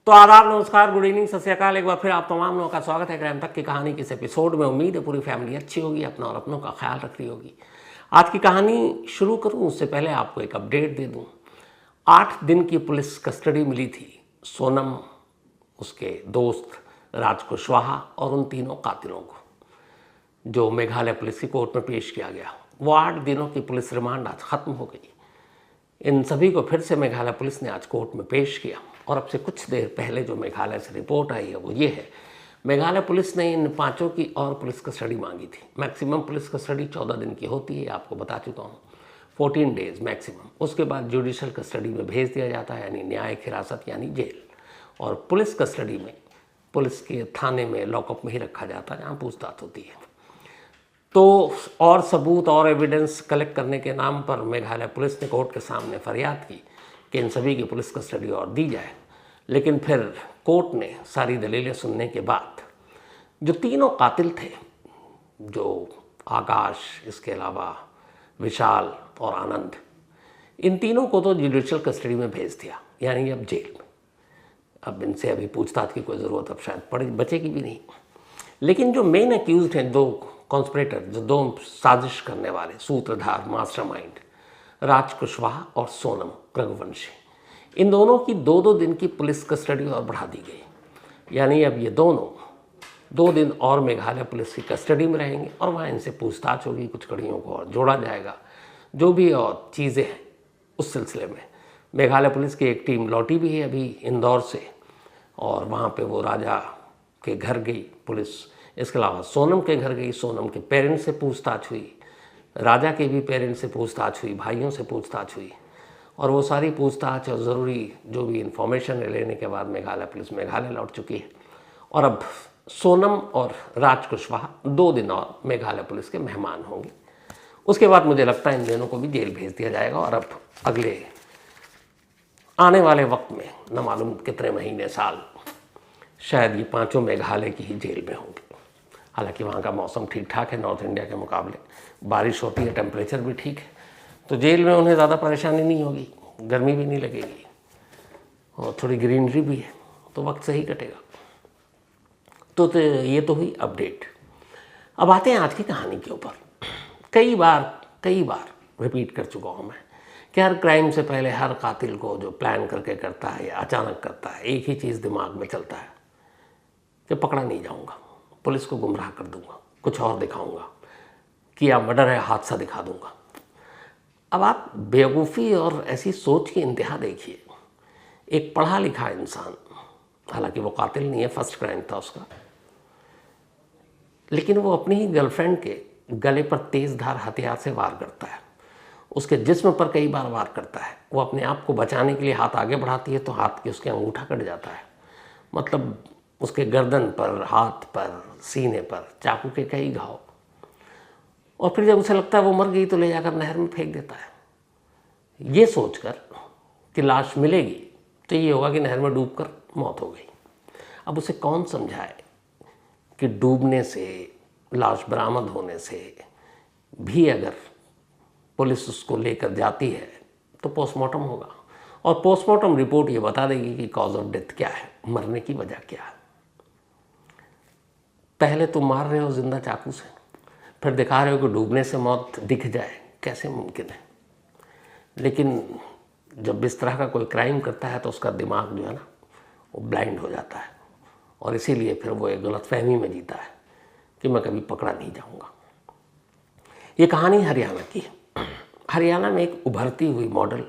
तो आदाब, नमस्कार, गुड इवनिंग, सत श्री अकाल। एक बार फिर आप तमाम लोगों का स्वागत है क्राइम तक की कहानी के इस एपिसोड में। उम्मीद है पूरी फैमिली अच्छी होगी, अपना और अपनों का ख्याल रख रही होगी। आज की कहानी शुरू करूं उससे पहले आपको एक अपडेट दे दूं। 8 दिन की पुलिस कस्टडी मिली थी सोनम, उसके दोस्त राज कुशवाहा और उन तीनों कातिलों को, जो मेघालय पुलिस की कोर्ट में पेश किया गया। वो 8 दिनों की पुलिस रिमांड आज ख़त्म हो गई। इन सभी को फिर से मेघालय पुलिस ने आज कोर्ट में पेश किया। और अब से कुछ देर पहले जो मेघालय से रिपोर्ट आई है वो ये है, मेघालय पुलिस ने इन 5 की और पुलिस कस्टडी मांगी थी। मैक्सिमम पुलिस कस्टडी 14 दिन की होती है, आपको बता चुका हूँ, 14 डेज मैक्सिमम। उसके बाद जुडिशल कस्टडी में भेज दिया जाता है, यानी न्यायिक हिरासत यानी जेल। और पुलिस कस्टडी में पुलिस के थाने में लॉकअप में ही रखा जाता है, जहाँ पूछताछ होती है। तो और सबूत और एविडेंस कलेक्ट करने के नाम पर मेघालय पुलिस ने कोर्ट के सामने फरियाद की कि इन सभी की पुलिस कस्टडी और दी जाए। लेकिन फिर कोर्ट ने सारी दलीलें सुनने के बाद जो तीनों कातिल थे, जो आकाश, इसके अलावा विशाल और आनंद, इन तीनों को तो जुडिशियल कस्टडी में भेज दिया, यानी अब जेल में। अब इनसे अभी पूछताछ की कोई ज़रूरत अब शायद बचेगी भी नहीं। लेकिन जो मेन अक्यूज्ड हैं, 2 कॉन्स्पिरेटर, जो 2 साजिश करने वाले सूत्रधार, मास्टरमाइंड, राज कुशवाहा और सोनम रघुवंशी, इन दोनों की 2-2 दिन की पुलिस कस्टडी और बढ़ा दी गई। यानी अब ये दोनों 2 दिन और मेघालय पुलिस की कस्टडी में रहेंगे और वहाँ इनसे पूछताछ होगी, कुछ कड़ियों को और जोड़ा जाएगा, जो भी और चीज़ें हैं उस सिलसिले में। मेघालय पुलिस की एक टीम लौटी भी है अभी इंदौर से, और वहाँ पे वो राजा के घर गई पुलिस। इसके अलावा सोनम के घर गई, सोनम के पेरेंट्स से पूछताछ हुई, राजा के भी पेरेंट्स से पूछताछ हुई, भाइयों से पूछताछ हुई। और वो सारी पूछताछ और ज़रूरी जो भी इन्फॉर्मेशन लेने के बाद मेघालय पुलिस मेघालय लौट चुकी है। और अब सोनम और राज कुशवाहा 2 दिन और मेघालय पुलिस के मेहमान होंगे। उसके बाद मुझे लगता है इन दोनों को भी जेल भेज दिया जाएगा। और अब अगले आने वाले वक्त में न मालूम कितने महीने, साल, शायद ये 5 मेघालय की ही जेल में होंगे। हालांकि वहाँ का मौसम ठीक ठाक है, नॉर्थ इंडिया के मुकाबले बारिश होती है, टेम्परेचर भी ठीक है, तो जेल में उन्हें ज़्यादा परेशानी नहीं होगी, गर्मी भी नहीं लगेगी और थोड़ी ग्रीनरी भी है, तो वक्त सही कटेगा। तो ये तो हुई अपडेट। अब आते हैं आज की कहानी के ऊपर। कई बार रिपीट कर चुका हूँ मैं कि हर क्राइम से पहले हर कातिल को जो प्लान करके करता है या अचानक करता है, एक ही चीज़ दिमाग में चलता है कि पकड़ा नहीं जाऊँगा, पुलिस को गुमराह कर दूँगा, कुछ और दिखाऊँगा, किया मर्डर है, हादसा दिखा दूँगा। अब आप बेवकूफ़ी और ऐसी सोच की इंतहा देखिए। एक पढ़ा लिखा इंसान, हालांकि वो कातिल नहीं है, फर्स्ट क्राइम था उसका, लेकिन वो अपनी ही गर्लफ्रेंड के गले पर तेज़ धार हथियार से वार करता है, उसके जिस्म पर कई बार वार करता है। वो अपने आप को बचाने के लिए हाथ आगे बढ़ाती है तो हाथ के उसके अंगूठा कट जाता है। मतलब उसके गर्दन पर, हाथ पर, सीने पर चाकू के कई घाव। और फिर जब उसे लगता है वो मर गई तो ले जाकर नहर में फेंक देता है, ये सोचकर कि लाश मिलेगी तो ये होगा कि नहर में डूबकर मौत हो गई। अब उसे कौन समझाए कि डूबने से, लाश बरामद होने से भी अगर पुलिस उसको लेकर जाती है तो पोस्टमार्टम होगा, और पोस्टमार्टम रिपोर्ट ये बता देगी कि कॉज ऑफ डेथ क्या है, मरने की वजह क्या है। पहले तुम मार रहे हो जिंदा चाकू से, फिर दिखा रहे हो कि डूबने से मौत दिख जाए, कैसे मुमकिन है। लेकिन जब इस तरह का कोई क्राइम करता है तो उसका दिमाग जो है ना, वो ब्लाइंड हो जाता है, और इसीलिए फिर वो एक गलतफहमी में जीता है कि मैं कभी पकड़ा नहीं जाऊंगा। ये कहानी हरियाणा की है। हरियाणा में एक उभरती हुई मॉडल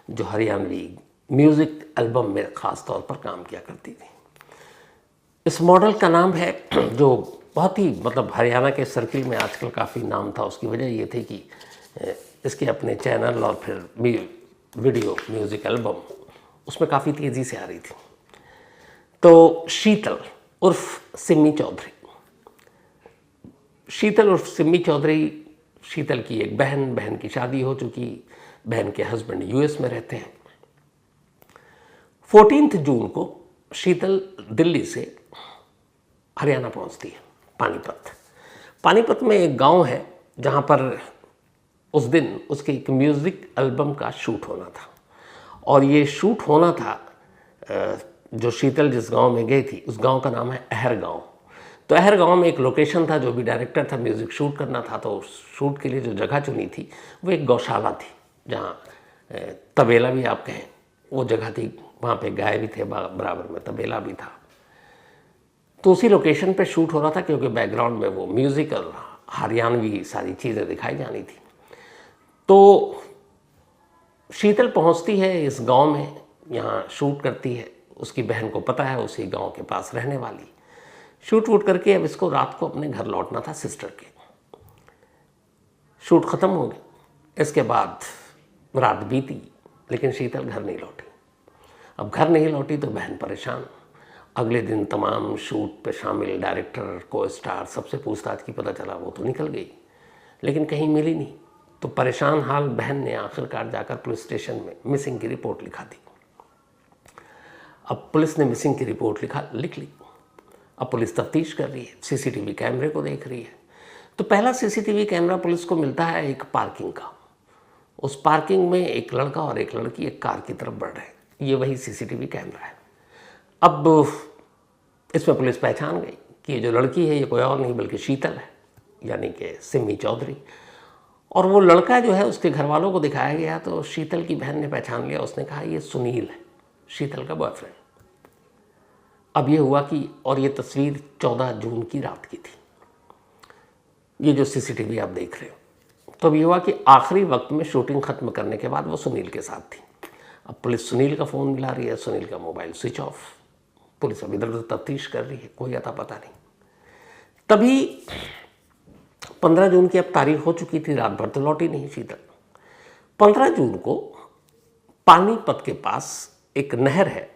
जो हरियाणवी म्यूज़िक एल्बम में ख़ास तौर पर काम किया करती थी। इस मॉडल का नाम है, जो बहुत ही मतलब हरियाणा के सर्किल में आजकल काफ़ी नाम था, उसकी वजह ये थी कि इसके अपने चैनल और फिर वीडियो म्यूज़िक एल्बम उसमें काफ़ी तेज़ी से आ रही थी। तो शीतल उर्फ सिमी चौधरी, शीतल उर्फ सिमी चौधरी, शीतल की एक बहन की शादी हो चुकी, बहन के हस्बैंड यूएस में रहते हैं। 14 जून को शीतल दिल्ली से हरियाणा पहुंचती है, पानीपत में एक गांव है जहां पर उस दिन उसके एक म्यूज़िक एल्बम का शूट होना था। और ये शूट होना था जो शीतल जिस गांव में गई थी उस गांव का नाम है अहर गांव। तो अहर गांव में एक लोकेशन था, जो भी डायरेक्टर था म्यूज़िक शूट करना था, तो शूट के लिए जो जगह चुनी थी वो एक गौशाला थी, जहाँ तबेला भी आप कहें वो जगह थी। वहाँ पे गाय भी थे, बराबर में तबेला भी था। तो उसी लोकेशन पे शूट हो रहा था, क्योंकि बैकग्राउंड में वो म्यूज़िक और हरियाणवी सारी चीज़ें दिखाई जानी थी। तो शीतल पहुंचती है इस गांव में, यहाँ शूट करती है। उसकी बहन को पता है उसी गांव के पास रहने वाली। शूट वूट करके अब इसको रात को अपने घर लौटना था सिस्टर के। शूट ख़त्म हो गया। इसके बाद रात बीती, लेकिन शीतल घर नहीं लौटी। अब घर नहीं लौटी तो बहन परेशान। अगले दिन तमाम शूट पे शामिल डायरेक्टर, को स्टार सबसे पूछताछ की, पता चला वो तो निकल गई, लेकिन कहीं मिली नहीं। तो परेशान हाल बहन ने आखिरकार जाकर पुलिस स्टेशन में मिसिंग की रिपोर्ट लिखा दी। अब पुलिस ने मिसिंग की रिपोर्ट लिख ली। अब पुलिस तफ्तीश कर रही है, सीसीटीवी कैमरे को देख रही है। तो पहला सीसीटीवी कैमरा पुलिस को मिलता है एक पार्किंग का। उस पार्किंग में एक लड़का और एक लड़की एक कार की तरफ बढ़ रहे हैं। ये वही सीसीटीवी कैमरा है। अब इसमें पुलिस पहचान गई कि ये जो लड़की है ये कोई और नहीं बल्कि शीतल है, यानी कि सिमी चौधरी। और वो लड़का जो है उसके घर वालों को दिखाया गया, तो शीतल की बहन ने पहचान लिया। उसने कहा ये सुनील है, शीतल का बॉयफ्रेंड। अब ये हुआ कि, और ये तस्वीर 14 जून की रात की थी, ये जो सीसीटीवी आप देख रहे हो। तो अब ये हुआ कि आखिरी वक्त में शूटिंग ख़त्म करने के बाद वो सुनील के साथ थी। अब पुलिस सुनील का फ़ोन मिला रही है, सुनील का मोबाइल स्विच ऑफ। पुलिस अब इधर उधर तफ्तीश कर रही है, कोई अता पता नहीं। तभी 15 जून की अब तारीख हो चुकी थी, रात भर तो लौटी नहीं शीतल। 15 जून को पानीपत के पास एक नहर है,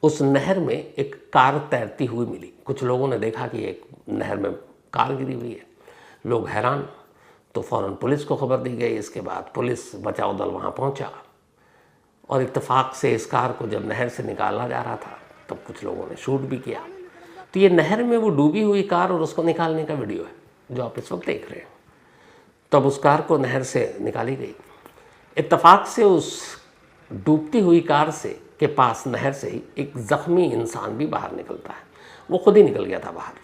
उस नहर में एक कार तैरती हुई मिली। कुछ लोगों ने देखा कि एक नहर में कार गिरी हुई है। लोग हैरान, तो फ़ौरन पुलिस को खबर दी गई। इसके बाद पुलिस बचाव दल वहाँ पहुँचा, और इत्तेफाक से इस कार को जब नहर से निकाला जा रहा था तब कुछ लोगों ने शूट भी किया। तो ये नहर में वो डूबी हुई कार और उसको निकालने का वीडियो है जो आप इस वक्त देख रहे हैं। तब उस कार को नहर से निकाली गई। इत्तेफाक से उस डूबती हुई कार से के पास नहर से ही एक ज़ख्मी इंसान भी बाहर निकलता है। वो खुद ही निकल गया था बाहर,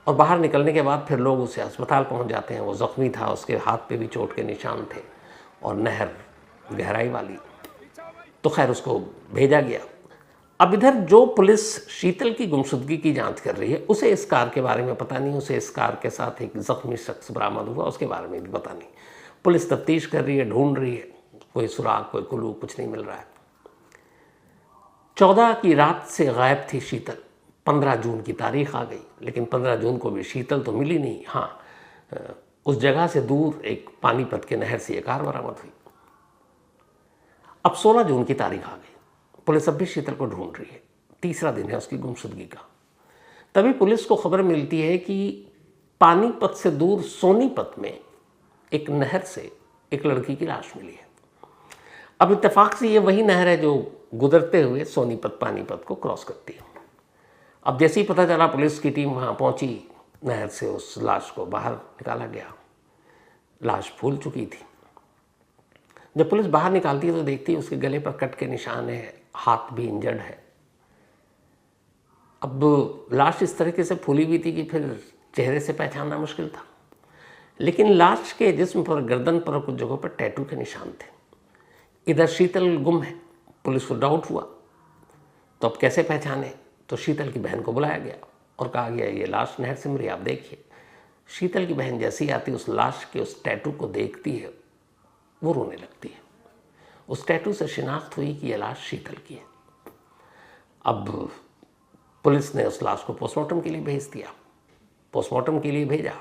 और बाहर निकलने के बाद फिर लोग उसे अस्पताल पहुंच जाते हैं। वो ज़ख्मी था, उसके हाथ पे भी चोट के निशान थे, और नहर गहराई वाली। तो खैर उसको भेजा गया। अब इधर जो पुलिस शीतल की गुमशुदगी की जांच कर रही है, उसे इस कार के बारे में पता नहीं। उसे इस कार के साथ एक ज़ख्मी शख्स बरामद हुआ, उसके बारे में भी पता नहीं। पुलिस तफ्तीश कर रही है, ढूंढ रही है, कोई सुराग, कोई कुलू, कुछ नहीं मिल रहा है। 14 की रात से गायब थी शीतल। 15 जून की तारीख आ गई, लेकिन 15 जून को भी शीतल तो मिली नहीं। हाँ, उस जगह से दूर एक पानीपत के नहर से ये कार बरामद हुई। अब 16 जून की तारीख आ गई। पुलिस अब भी शीतल को ढूंढ रही है। तीसरा दिन है उसकी गुमशुदगी का। तभी पुलिस को खबर मिलती है कि पानीपत से दूर सोनीपत में एक नहर से एक लड़की की लाश मिली है। अब इत्तेफाक से ये वही नहर है जो गुजरते हुए सोनीपत पानीपत को क्रॉस करती है। अब जैसे ही पता चला, पुलिस की टीम वहाँ पहुँची। नहर से उस लाश को बाहर निकाला गया। लाश फूल चुकी थी। जब पुलिस बाहर निकालती है तो देखती है उसके गले पर कट के निशान है, हाथ भी इंजर्ड है। अब लाश इस तरीके से फूली हुई थी कि फिर चेहरे से पहचानना मुश्किल था। लेकिन लाश के जिस्म पर, गर्दन पर, कुछ जगहों पर टैटू के निशान थे। इधर शीतल गुम है। पुलिस को डाउट हुआ, तो अब कैसे पहचाने? तो शीतल की बहन को बुलाया गया और कहा गया ये लाश नहर से मिली, आप देखिए। शीतल की बहन जैसे ही आती, उस लाश के उस टैटू को देखती है, वो रोने लगती है। उस टैटू से शिनाख्त हुई कि यह लाश शीतल की है। अब पुलिस ने उस लाश को पोस्टमार्टम के लिए भेज दिया। पोस्टमार्टम के लिए भेजा।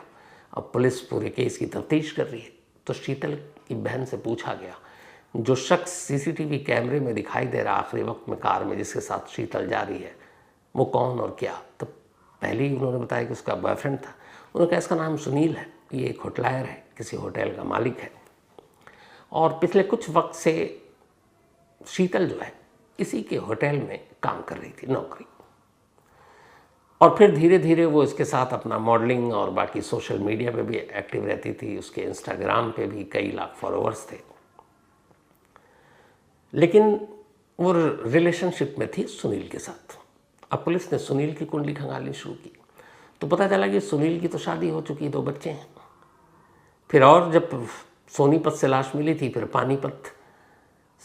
अब पुलिस पूरे केस की तफ्तीश कर रही है। तो शीतल की बहन से पूछा गया, जो शख्स सीसीटीवी कैमरे में दिखाई दे रहा आखिरी वक्त में कार में, जिसके साथ शीतल जा रही है, वो कौन और क्या? तो पहले ही उन्होंने बताया कि उसका बॉयफ्रेंड था। उन्होंने कहा इसका नाम सुनील है, ये एक होटलायर है, किसी होटल का मालिक है, और पिछले कुछ वक्त से शीतल जो है इसी के होटल में काम कर रही थी, नौकरी। और फिर धीरे धीरे वो इसके साथ अपना मॉडलिंग और बाकी सोशल मीडिया पे भी एक्टिव रहती थी। उसके इंस्टाग्राम पे भी कई लाख फॉलोअर्स थे। लेकिन वो रिलेशनशिप में थी सुनील के साथ। अब पुलिस ने सुनील की कुंडली खंगालनी शुरू की तो पता चला कि सुनील की तो शादी हो चुकी है, 2 बच्चे हैं। फिर और जब सोनीपत से लाश मिली थी, फिर पानीपत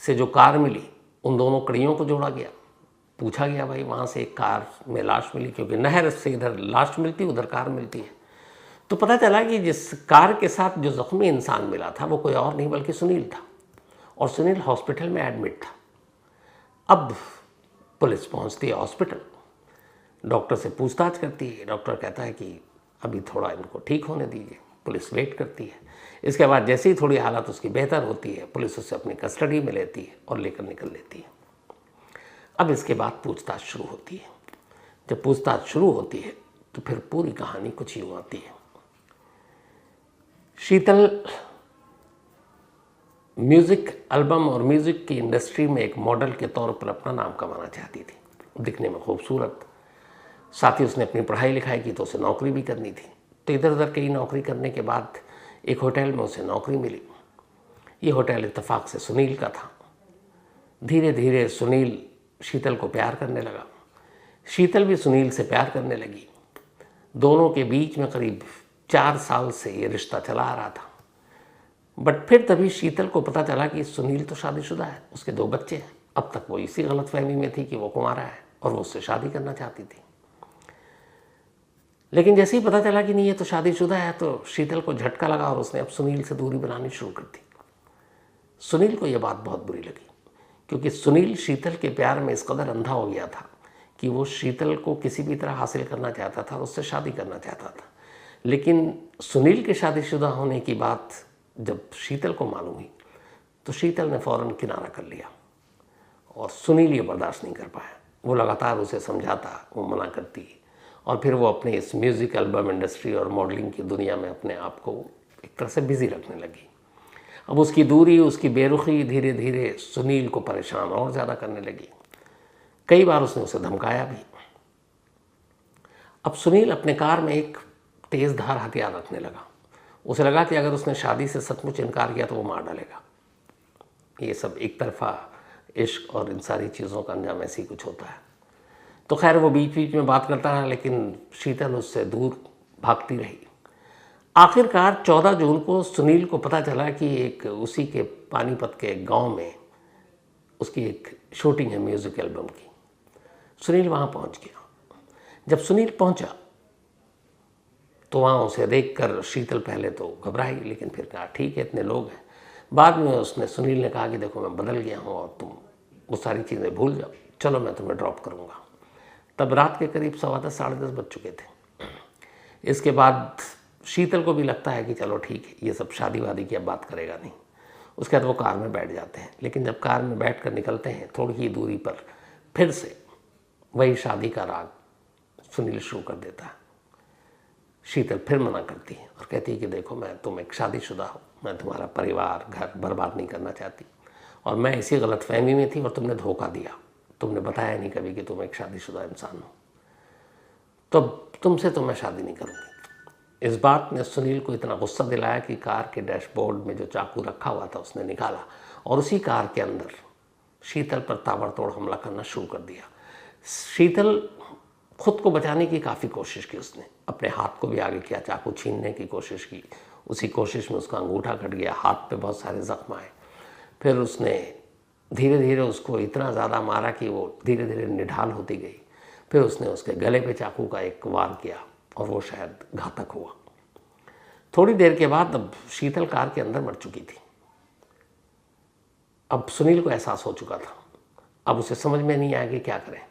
से जो कार मिली, उन दोनों कड़ियों को जोड़ा गया। पूछा गया भाई वहाँ से एक कार में लाश मिली, क्योंकि नहर से इधर लाश मिलती, उधर कार मिलती है। तो पता चला कि जिस कार के साथ जो जख्मी इंसान मिला था वो कोई और नहीं बल्कि सुनील था, और सुनील हॉस्पिटल में एडमिट था। अब पुलिस पहुंचती है हॉस्पिटल, डॉक्टर से पूछताछ करती है। डॉक्टर कहता है कि अभी थोड़ा इनको ठीक होने दीजिए। पुलिस वेट करती है। इसके बाद जैसे ही थोड़ी हालत उसकी बेहतर होती है, पुलिस उसे अपनी कस्टडी में लेती है और लेकर निकल लेती है। अब इसके बाद पूछताछ शुरू होती है। जब पूछताछ शुरू होती है तो फिर पूरी कहानी कुछ यूँ आती है। शीतल म्यूज़िक एल्बम और म्यूज़िक की इंडस्ट्री में एक मॉडल के तौर पर अपना नाम कमाना चाहती थी। दिखने में खूबसूरत, साथ ही उसने अपनी पढ़ाई लिखाई की तो उसे नौकरी भी करनी थी। तो इधर उधर कई नौकरी करने के बाद एक होटल में उसे नौकरी मिली। ये होटल इत्तेफाक से सुनील का था। धीरे धीरे सुनील शीतल को प्यार करने लगा, शीतल भी सुनील से प्यार करने लगी। दोनों के बीच में करीब 4 साल से ये रिश्ता चला आ रहा था। बट फिर तभी शीतल को पता चला कि सुनील तो शादीशुदा है, उसके 2 बच्चे हैं। अब तक वो इसी गलतफहमी में थी कि वो कुंवारा है और वो उससे शादी करना चाहती थी। लेकिन जैसे ही पता चला कि नहीं ये तो शादीशुदा है, तो शीतल को झटका लगा और उसने अब सुनील से दूरी बनानी शुरू कर दी। सुनील को यह बात बहुत बुरी लगी, क्योंकि सुनील शीतल के प्यार में इस कदर अंधा हो गया था कि वो शीतल को किसी भी तरह हासिल करना चाहता था और उससे शादी करना चाहता था। लेकिन सुनील के शादीशुदा होने की बात जब शीतल को मालूम हुई तो शीतल ने फ़ौरन किनारा कर लिया और सुनील ये बर्दाश्त नहीं कर पाया। वो लगातार उसे समझाता, वो मना करती, और फिर वो अपने इस म्यूज़िक एल्बम इंडस्ट्री और मॉडलिंग की दुनिया में अपने आप को एक तरह से बिज़ी रखने लगी। अब उसकी दूरी, उसकी बेरुखी धीरे धीरे सुनील को परेशान और ज़्यादा करने लगी। कई बार उसने उसे धमकाया भी। अब सुनील अपने कार में एक तेज़ धार हथियार रखने लगा। उसे लगा कि अगर उसने शादी से सचमुच इनकार किया तो वो मार डालेगा। ये सब एक तरफा इश्क और इन सारी चीज़ों का अंजाम ऐसे ही कुछ होता है। तो खैर वो बीच बीच में बात करता रहा, लेकिन शीतल उससे दूर भागती रही। आखिरकार 14 जून को सुनील को पता चला कि एक उसी के पानीपत के गांव में उसकी एक शूटिंग है म्यूज़िक एल्बम की। सुनील वहाँ पहुँच गया। जब सुनील पहुँचा तो वहाँ उसे देखकर शीतल पहले तो घबराई, लेकिन फिर कहा ठीक है, इतने लोग हैं। बाद में उसने सुनील ने कहा कि देखो मैं बदल गया हूँ और तुम वो सारी चीज़ें भूल जाओ, चलो मैं तुम्हें ड्रॉप करूँगा। तब रात के करीब 10:15 साढ़े 10 बज चुके थे। इसके बाद शीतल को भी लगता है कि चलो ठीक है, ये सब शादी वादी की अब बात करेगा नहीं। उसके बाद वो कार में बैठ जाते हैं। लेकिन जब कार में बैठ कर निकलते हैं, थोड़ी ही दूरी पर फिर से वही शादी का राग सुनील शुरू कर देता है। शीतल फिर मना करती है और कहती है कि देखो मैं तुम एक शादीशुदा हो, मैं तुम्हारा परिवार घर बर्बाद नहीं करना चाहती, और मैं इसी गलतफहमी में थी और तुमने धोखा दिया, तुमने बताया नहीं कभी कि तुम एक शादीशुदा इंसान हो, तो तुमसे तो मैं शादी नहीं करूँगी। इस बात ने सुनील को इतना गुस्सा दिलाया कि कार के डैशबोर्ड में जो चाकू रखा हुआ था उसने निकाला और उसी कार के अंदर शीतल पर ताबड़तोड़ हमला करना शुरू कर दिया। शीतल खुद को बचाने की काफ़ी कोशिश की उसने, अपने हाथ को भी आगे किया, चाकू छीनने की कोशिश की। उसी कोशिश में उसका अंगूठा कट गया, हाथ पे बहुत सारे जख्म आए। फिर उसने धीरे धीरे उसको इतना ज़्यादा मारा कि वो धीरे धीरे निढाल होती गई। फिर उसने उसके गले पे चाकू का एक वार किया और वो शायद घातक हुआ। थोड़ी देर के बाद अब शीतल कार के अंदर मर चुकी थी। अब सुनील को एहसास हो चुका था। अब उसे समझ में नहीं आया कि क्या करें।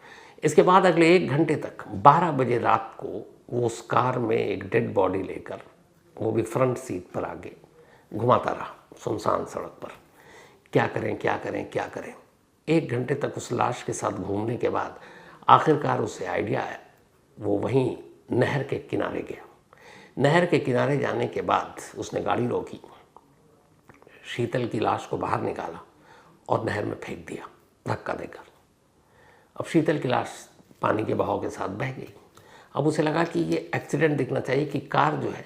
इसके बाद अगले 1 घंटे तक 12 बजे रात को वो उस कार में एक डेड बॉडी लेकर, वो भी फ्रंट सीट पर आगे, घुमाता रहा सुनसान सड़क पर। क्या करें क्या करें क्या करें। 1 घंटे तक उस लाश के साथ घूमने के बाद आखिरकार उसे आइडिया आया। वो वहीं नहर के किनारे गया। नहर के किनारे जाने के बाद उसने गाड़ी रोकी, शीतल की लाश को बाहर निकाला और नहर में फेंक दिया धक्का देकर। अब शीतल की लाश पानी के बहाव के साथ बह गई। अब उसे लगा कि ये एक्सीडेंट दिखना चाहिए कि कार जो है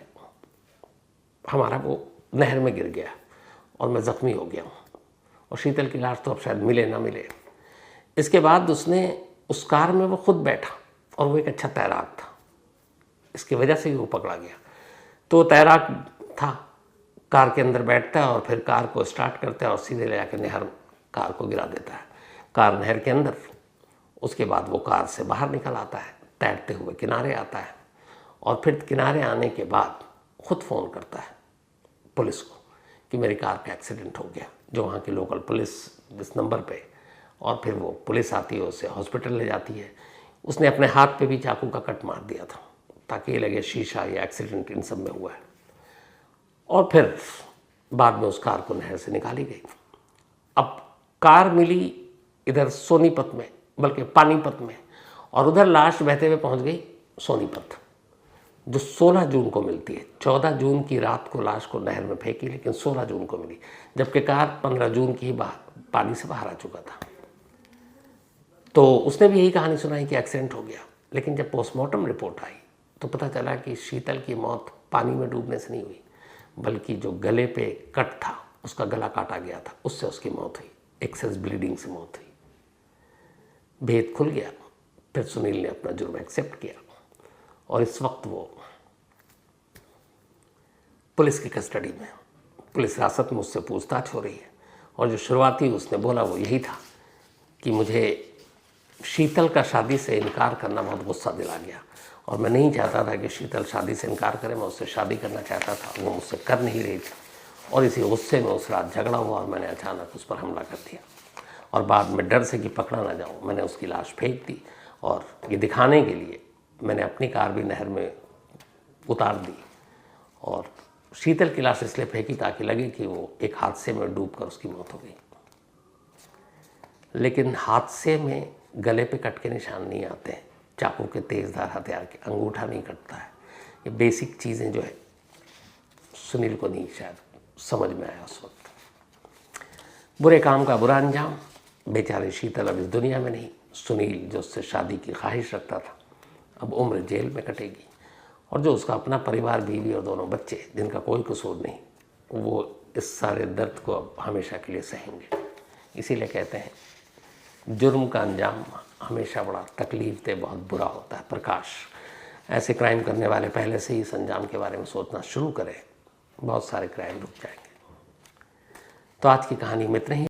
हमारा वो नहर में गिर गया और मैं ज़ख्मी हो गया हूँ और शीतल की लाश तो अब शायद मिले ना मिले। इसके बाद उसने उस कार में वो खुद बैठा और वो एक अच्छा तैराक था, इसकी वजह से ही वो पकड़ा गया। तो तैराक था, कार के अंदर बैठता है और फिर कार को स्टार्ट करता है और सीधे ले जाकर नहर कार को गिरा देता है, कार नहर के अंदर। उसके बाद वो कार से बाहर निकल आता है, तैरते हुए किनारे आता है और फिर किनारे आने के बाद खुद फ़ोन करता है पुलिस को कि मेरी कार का एक्सीडेंट हो गया, जो वहाँ की लोकल पुलिस इस नंबर पे, और फिर वो पुलिस आती है, उसे हॉस्पिटल ले जाती है। उसने अपने हाथ पे भी चाकू का कट मार दिया था ताकि ये लगे शीशा या एक्सीडेंट इन सब में हुआ है। और फिर बाद में उस कार को नहर से निकाली गई। अब कार मिली इधर सोनीपत में, बल्कि पानीपत में, और उधर लाश बहते हुए पहुंच गई सोनीपत, जो 16 जून को मिलती है। 14 जून की रात को लाश को नहर में फेंकी, लेकिन 16 जून को मिली, जबकि कार 15 जून की ही पानी से बाहर आ चुका था। तो उसने भी यही कहानी सुनाई कि एक्सीडेंट हो गया, लेकिन जब पोस्टमार्टम रिपोर्ट आई तो पता चला कि शीतल की मौत पानी में डूबने से नहीं हुई, बल्कि जो गले पे कट था, उसका गला काटा गया था, उससे उसकी मौत हुई, एक्सेस ब्लीडिंग से मौत हुई। भेद खुल गया। फिर सुनील ने अपना जुर्म एक्सेप्ट किया और इस वक्त वो पुलिस की कस्टडी में, पुलिस हिरासत में, उससे पूछताछ हो रही है। और जो शुरुआती उसने बोला वो यही था कि मुझे शीतल का शादी से इनकार करना बहुत गुस्सा दिला गया और मैं नहीं चाहता था कि शीतल शादी से इनकार करे, मैं उससे शादी करना चाहता था, वो मुझसे कर नहीं रही थी। और इसी गुस्से में उस रात झगड़ा हुआ और मैंने अचानक उस पर हमला कर दिया और बाद में डर से कि पकड़ा ना जाऊँ मैंने उसकी लाश फेंक दी। और ये दिखाने के लिए मैंने अपनी कार भी नहर में उतार दी और शीतल की लाश इसलिए फेंकी ताकि लगे कि वो एक हादसे में डूबकर उसकी मौत हो गई। लेकिन हादसे में गले पे कट के निशान नहीं आते हैं, चाकू के तेज़धार हथियार के, अंगूठा नहीं कटता है। ये बेसिक चीज़ें जो है सुनील को नहीं शायद समझ में आया उस वक्त। बुरे काम का बुरा अंजाम। बेचारे शीतल अब इस दुनिया में नहीं, सुनील जो उससे शादी की ख्वाहिश रखता था अब उम्र जेल में कटेगी। और जो उसका अपना परिवार, बीवी और दोनों बच्चे, जिनका कोई कसूर नहीं, वो इस सारे दर्द को अब हमेशा के लिए सहेंगे। इसीलिए कहते हैं जुर्म का अंजाम हमेशा बड़ा तकलीफ दे, बहुत बुरा होता है। प्रकाश, ऐसे क्राइम करने वाले पहले से ही इस अंजाम के बारे में सोचना शुरू करें, बहुत सारे क्राइम रुक जाएंगे। तो आज की कहानी में इतना ही।